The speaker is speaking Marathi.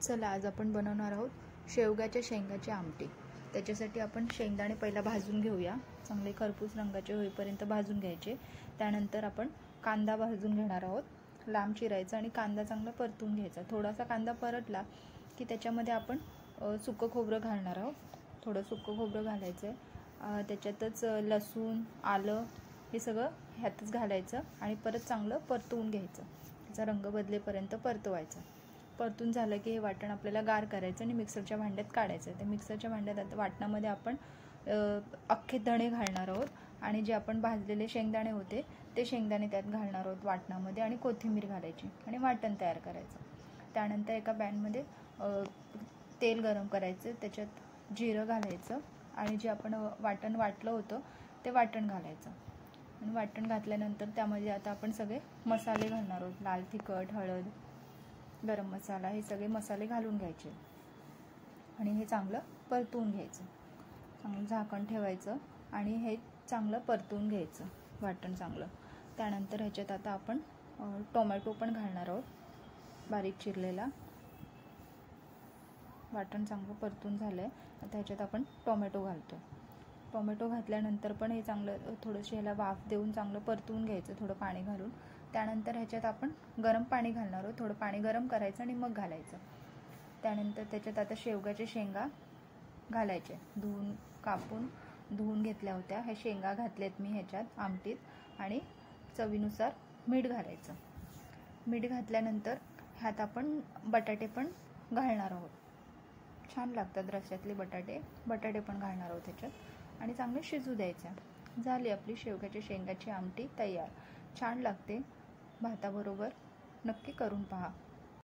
चला आज आपण बनवणार आहोत शेवग्याच्या शेंगाची आमटी। त्याच्यासाठी आपण शेंगदाणे पहिला भाजून घेऊया, चांगले खरपूस रंगाचे होईपर्यंत भाजून घ्यायचे। त्यानंतर आपण कांदा भाजून घेणार आहोत, लांब चिरायचा आणि कांदा चांगला परतून घ्यायचा। थोडासा कांदा परतला की त्याच्यामध्ये आपण सुकं खोबरं घालणार आहोत। थोडं सुकं खोबरं घालायचं आहे, त्याच्यातच लसूण आलं हे सगळं ह्यातच घालायचं आणि परत चांगलं परतवून घ्यायचं। त्याचा रंग बदलेपर्यंत परतवायचं। परतून झालं की हे वाटण आपल्याला गार करायचं आणि मिक्सरच्या भांड्यात काढायचं। त्या मिक्सरच्या भांड्यात आता वाटणामध्ये आपण अख्खे धणे घालणार आहोत आणि जे आपण भाजलेले शेंगदाणे होते ते शेंगदाणे त्यात घालणार आहोत वाटणामध्ये आणि कोथिंबीर घालायची आणि वाटण तयार करायचं। त्यानंतर एका पॅनमध्ये तेल गरम करायचं, त्याच्यात जिरं घालायचं आणि जे आपण वाटण वाटलं होतं ते वाटण घालायचं आणि वाटण घातल्यानंतर त्यामध्ये आता आपण सगळे मसाले घालणार आहोत। लाल तिखट, हळद, गरम मसाला हे सगळे मसाले घालून घ्यायचे आणि हे चांगलं परतवून घ्यायचं। चांगलं झाकण ठेवायचं आणि हे चांगलं परतवून घ्यायचं वाटण चांगलं। त्यानंतर ह्याच्यात आता आपण टोमॅटो पण घालणार आहोत, बारीक चिरलेला। वाटण चांगलं परतून झालंय, आता ह्याच्यात आपण टोमॅटो घालतो। टोमॅटो घातल्यानंतर पण हे चांगलं थोडंसं ह्याला वाफ देऊन चांगलं परतवून घ्यायचं, थोडं पाणी घालून। त्यानंतर ह्याच्यात आपण गरम पाणी घालणार आहोत, थोडं पाणी गरम करायचं आणि मग घालायचं। त्यानंतर त्याच्यात आता शेवग्याच्या शेंगा घालायचे, कापून धुवून घेतल्या होत्या। ह्या शेंगा घातल्यात मी ह्याच्यात आमटीत आणि चवीनुसार मीठ घालायचं। मीठ घातल्यानंतर ह्यात आपण बटाटे पण घालणार आहोत, छान लागतात रश्श्यातले बटाटे पण घालणार आहोत ह्याच्यात आणि चांगले शिजू द्यायचं। झाली आपली शेवग्याच्या शेंगाची आमटी तयार, छान लागते भाताबरोबर, नक्की करून पहा।